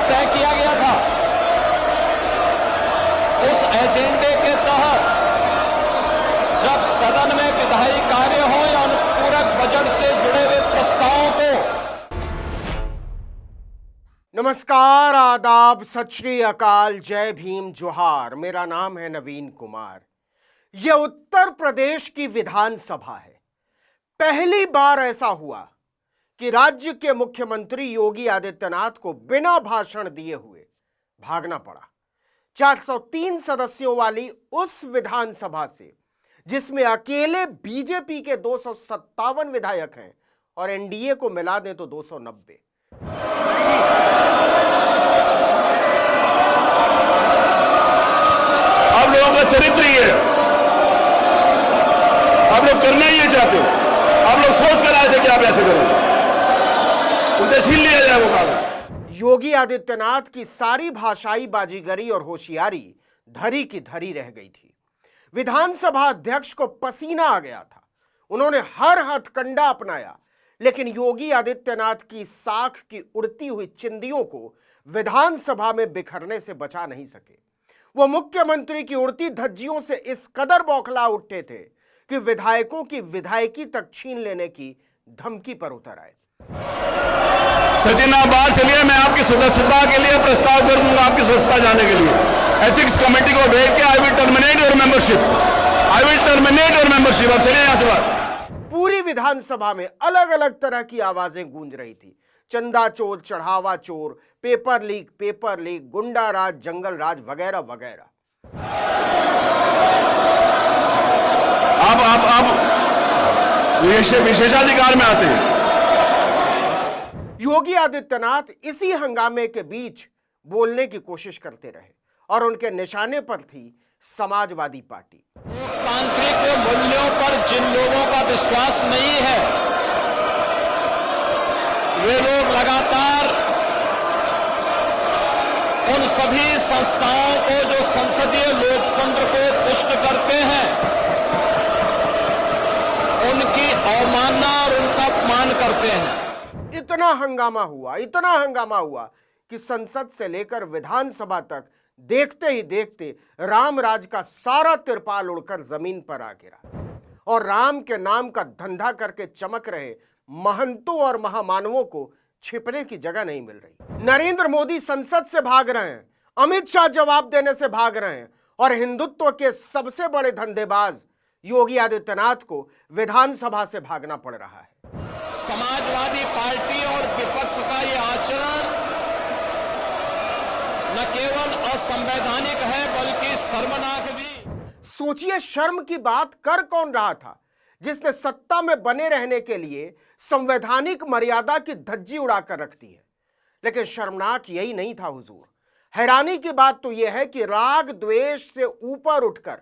तय किया गया था, उस एजेंडे के तहत जब सदन में विधायी कार्य हो या अनुपूरक बजट से जुड़े हुए प्रस्तावों को। नमस्कार, आदाब, सत श्री अकाल, जय भीम, जोहार। मेरा नाम है नवीन कुमार। यह उत्तर प्रदेश की विधानसभा है। पहली बार ऐसा हुआ कि राज्य के मुख्यमंत्री योगी आदित्यनाथ को बिना भाषण दिए हुए भागना पड़ा। 403 सदस्यों वाली उस विधानसभा से, जिसमें अकेले बीजेपी के 257 विधायक हैं और एनडीए को मिला दें तो 290। आप लोगों का चरित्र ही है, आप लोग करना ही ये चाहते हो। आप लोग सोच कर आए थे कि आप ऐसे करोगे, उनसे छीन लिया जाए वो कागज। योगी आदित्यनाथ की सारी भाषाई बाजीगरी और होशियारी धरी की धरी रह गई थी। विधानसभा अध्यक्ष को पसीना आ गया था। उन्होंने हर हथकंडा अपनाया, लेकिन योगी आदित्यनाथ की साख की उड़ती हुई चिंदियों को विधानसभा में बिखरने से बचा नहीं सके। वो मुख्यमंत्री की उड़ती धज्जियों से इस कदर बौखला उठे थे कि विधायकों की विधायकी तक छीन लेने की धमकी पर उतर आए। सचिन, आप बाहर चलिए, मैं आपकी सदस्यता के लिए प्रस्ताव कर दूंगा, आपकी सदस्यता जाने के लिए। एथिक्स कमेटी को भेज के I will terminate your membership, I will terminate your membership. अब चलिए यहां से बाहर। पूरी विधानसभा में अलग अलग तरह की आवाजें गूंज रही थी। चंदा चोर, चढ़ावा चोर, पेपर लीक, गुंडा राज, जंगल राज, वगैरह वगैरह। अब विशेषाधिकार में आते हैं। योगी आदित्यनाथ इसी हंगामे के बीच बोलने की कोशिश करते रहे और उनके निशाने पर थी समाजवादी पार्टी। लोकतांत्रिक मूल्यों पर जिन लोगों का विश्वास नहीं है, वे लोग लगातार उन सभी संस्थाओं को जो संसदीय लोकतंत्र को पुष्ट करते हैं, उनकी अवमानना और उनका अपमान करते हैं। इतना हंगामा हुआ कि संसद से लेकर विधानसभा तक देखते ही देखते राम राज का सारा तिरपाल उड़कर जमीन पर आ गिरा और राम के नाम का धंधा करके चमक रहे महंतों और महामानवों को छिपने की जगह नहीं मिल रही। नरेंद्र मोदी संसद से भाग रहे हैं, अमित शाह जवाब देने से भाग रहे हैं और हिंदुत्व के सबसे बड़े धंधेबाज योगी आदित्यनाथ को विधानसभा से भागना पड़ रहा है। समाजवादी पार्टी और विपक्ष का यह आचरण न केवल असंवैधानिक है बल्कि शर्मनाक भी। सोचिए, शर्म की बात कर कौन रहा था जिसने सत्ता में बने रहने के लिए संवैधानिक मर्यादा की धज्जी उड़ाकर रख दी है। लेकिन शर्मनाक यही नहीं था हुजूर। हैरानी की बात तो यह है कि राग द्वेष से ऊपर उठकर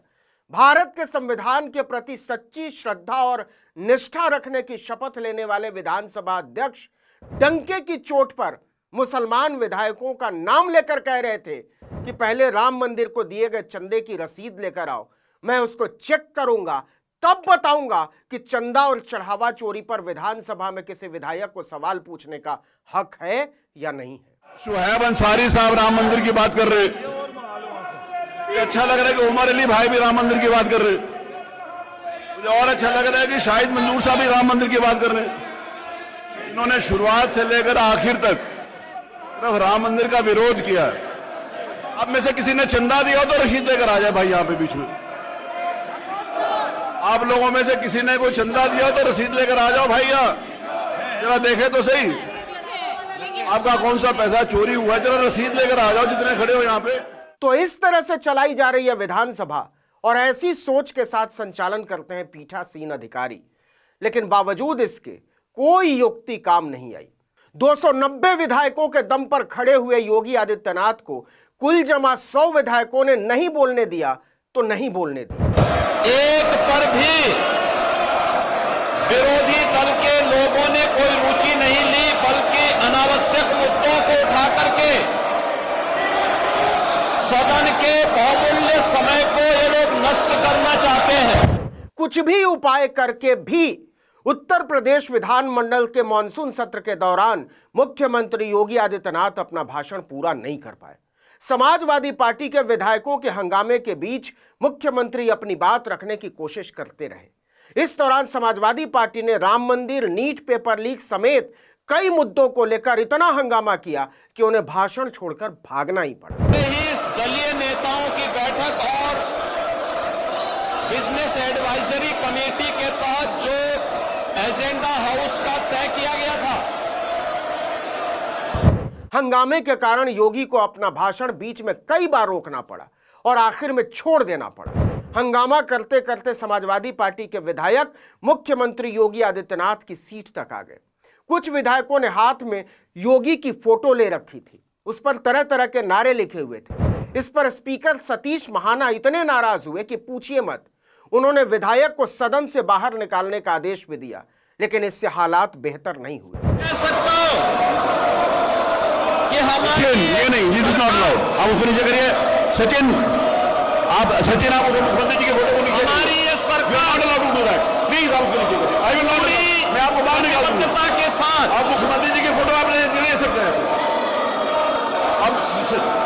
भारत के संविधान के प्रति सच्ची श्रद्धा और निष्ठा रखने की शपथ लेने वाले विधानसभा अध्यक्ष डंके की चोट पर मुसलमान विधायकों का नाम लेकर कह रहे थे कि पहले राम मंदिर को दिए गए चंदे की रसीद लेकर आओ, मैं उसको चेक करूंगा, तब बताऊंगा कि चंदा और चढ़ावा चोरी पर विधानसभा में किसी विधायक को सवाल पूछने का हक है या नहीं है। शुहैब अंसारी साहब राम मंदिर की बात कर रहे, अच्छा लग रहा है कि उमर अली भाई भी राम मंदिर की बात कर रहे। मुझे और अच्छा लग रहा है कि शाहिद मंजूर साहब भी राम मंदिर की बात कर रहे हैं। इन्होंने शुरुआत से लेकर आखिर तक सिर्फ राम मंदिर का विरोध किया। अब में से किसी ने चंदा दिया हो तो रसीद लेकर आ जाए भाई, यहां पे बीच में। आप लोगों में से किसी ने कोई चंदा दिया हो तो रसीद लेकर आ जाओ भाई, यहाँ जरा देखे तो सही आपका कौन सा पैसा चोरी हुआ, जरा रसीद लेकर आ जाओ जितने खड़े हो यहाँ पे। तो इस तरह से चलाई जा रही है विधानसभा और ऐसी सोच के साथ संचालन करते हैं पीठासीन अधिकारी। लेकिन बावजूद इसके कोई युक्ति काम नहीं आई। 290 विधायकों के दम पर खड़े हुए योगी आदित्यनाथ को कुल जमा 100 विधायकों ने नहीं बोलने दिया तो नहीं बोलने दिया। एक पर भी विरोधी दल के लोगों ने कोई रुचि नहीं ली, बल्कि अनावश्यक मुद्दों को उठा करके सदन के बहुमूल्य समय को ये लोग नष्ट करना चाहते हैं। कुछ भी उपाय करके भी उत्तर प्रदेश विधानमंडल के मानसून सत्र के दौरान मुख्यमंत्री योगी आदित्यनाथ अपना भाषण पूरा नहीं कर पाए। समाजवादी पार्टी के विधायकों के हंगामे के बीच मुख्यमंत्री अपनी बात रखने की कोशिश करते रहे। इस दौरान समाजवादी पार्टी ने राम मंदिर, नीट पेपर लीक समेत कई मुद्दों को लेकर इतना हंगामा किया कि उन्हें भाषण छोड़कर भागना ही पड़ा। दलीय नेताओं की बैठक और बिजनेस एडवाइजरी कमेटी के तहत जो एजेंडा हाउस का तय किया गया था, हंगामे के कारण योगी को अपना भाषण बीच में कई बार रोकना पड़ा और आखिर में छोड़ देना पड़ा। हंगामा करते करते समाजवादी पार्टी के विधायक मुख्यमंत्री योगी आदित्यनाथ की सीट तक आ गए। कुछ विधायकों ने हाथ में योगी की फोटो ले रखी थी, उस पर तरह तरह के नारे लिखे हुए थे। इस पर स्पीकर सतीश महाना इतने नाराज हुए कि पूछिए मत। उन्होंने विधायक को सदन से बाहर निकालने का आदेश भी दिया, लेकिन इससे हालात बेहतर नहीं हुए। ये नहीं, दिस इज नॉट अलाउड। आप उसको नीचे करिए। सचिन आप मुख्यमंत्री जी के फोटो को नीचे, हमारी ये सरकार not allowed to do that. Please आप उसको नीचे करिए। आई विल नॉट, मैं आपको बाहर निकाल दूंगा के साथ। आप मुख्यमंत्री जी की फोटो आप ले सकते हैं। अब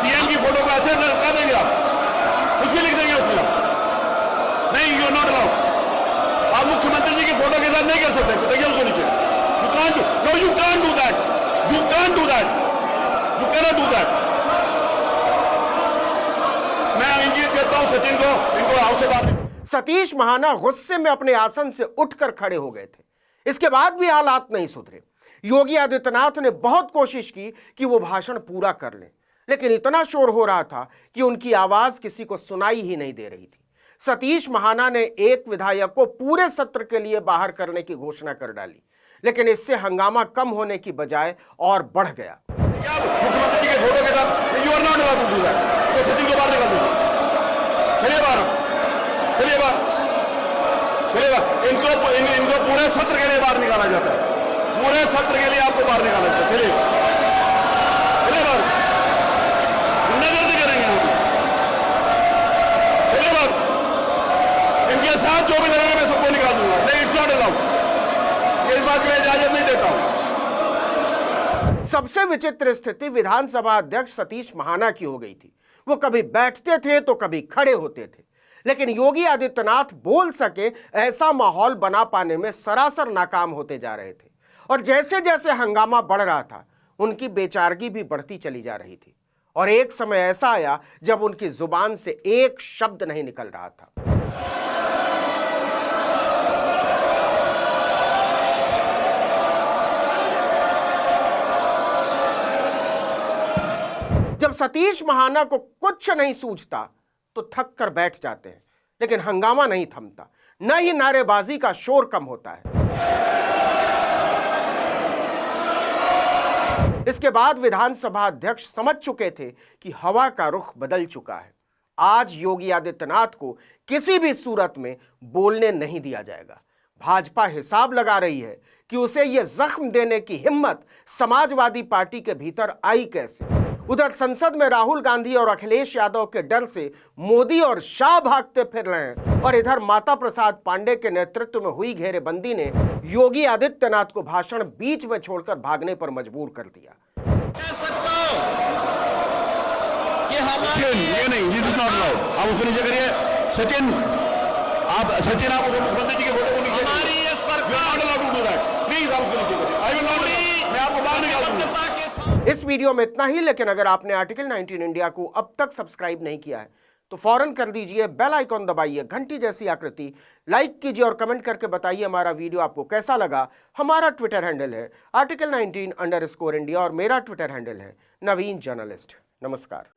सीएम की फोटो को ऐसे कर देंगे, आप कुछ भी लिख देंगे उसमें। नहीं, यू आर नॉट अलाउड। आप मुख्यमंत्री जी की फोटो के साथ नहीं कर सकते। देखिए उसको नीचे। You can't, no you can't do that, you can't do that, you cannot do that. मैं इंगित करता हूं सचिन को, इनको हाउस से बाहर। सतीश महाना गुस्से में अपने आसन से उठकर खड़े हो गए थे। इसके बाद भी हालात नहीं सुधरे। योगी आदित्यनाथ ने बहुत कोशिश की कि वो भाषण पूरा कर लें, लेकिन इतना शोर हो रहा था कि उनकी आवाज किसी को सुनाई ही नहीं दे रही थी। सतीश महाना ने एक विधायक को पूरे सत्र के लिए बाहर करने की घोषणा कर डाली, लेकिन इससे हंगामा कम होने की बजाय और बढ़ गया। मुख्यमंत्री जी के फोटो के साथ you are not allowed to do that. तो सचिन को बाहर निकाल दीजिए। चलिए बाहर, चलिए बाहर, चलिए बाहर। इनको पूरे सत्र के लिए बाहर निकाला जाता है। पूरे सत्र के लिए आपको बाहर निकाला जाता है। चलिए चलिए बाहर, गुंडागर्दी करेंगे हम। चलिए बाहर, इनके साथ जो भी लड़ेंगे मैं सबको निकाल दूंगा। नहीं, इट्स नॉट अलाउड। इस बात की मैं इजाजत नहीं देता हूं। सबसे विचित्र स्थिति विधानसभा अध्यक्ष सतीश महाना की हो गई थी। वो कभी बैठते थे तो कभी खड़े होते थे, लेकिन योगी आदित्यनाथ बोल सके ऐसा माहौल बना पाने में सरासर नाकाम होते जा रहे थे। और जैसे जैसे हंगामा बढ़ रहा था, उनकी बेचारगी भी बढ़ती चली जा रही थी। और एक समय ऐसा आया जब उनकी जुबान से एक शब्द नहीं निकल रहा था। जब सतीश महाना को कुछ नहीं सूझता तो थक कर बैठ जाते हैं, लेकिन हंगामा नहीं थमता, न ही नारेबाजी का शोर कम होता है। इसके बाद विधानसभा अध्यक्ष समझ चुके थे कि हवा का रुख बदल चुका है। आज योगी आदित्यनाथ को किसी भी सूरत में बोलने नहीं दिया जाएगा। भाजपा हिसाब लगा रही है कि उसे यह जख्म देने की हिम्मत समाजवादी पार्टी के भीतर आई कैसे। उधर संसद में राहुल गांधी और अखिलेश यादव के डर से मोदी और शाह भागते फिर रहे हैं, और इधर माता प्रसाद पांडे के नेतृत्व में हुई घेरेबंदी ने योगी आदित्यनाथ को भाषण बीच में छोड़कर भागने पर मजबूर कर दिया। कह सकता हूं कि ये नहीं, दिस इज नॉट अलाउड। आप उसको नीचे करिए। सचिन आप मुख्यमंत्री जी के फोटो को नीचे, हमारी ये सरकार not allowed to do that. Please आप उसको नीचे करिए। आई विल नॉट, मैं आपको बाहर निकाल दूंगा। इस वीडियो में इतना ही, लेकिन अगर आपने आर्टिकल 19 इंडिया को अब तक सब्सक्राइब नहीं किया है तो फौरन कर दीजिए, बेल आइकॉन दबाइए, घंटी जैसी आकृति, लाइक कीजिए और कमेंट करके बताइए हमारा वीडियो आपको कैसा लगा। हमारा ट्विटर हैंडल है article19_India और मेरा ट्विटर हैंडल है नवीन जर्नलिस्ट। नमस्कार।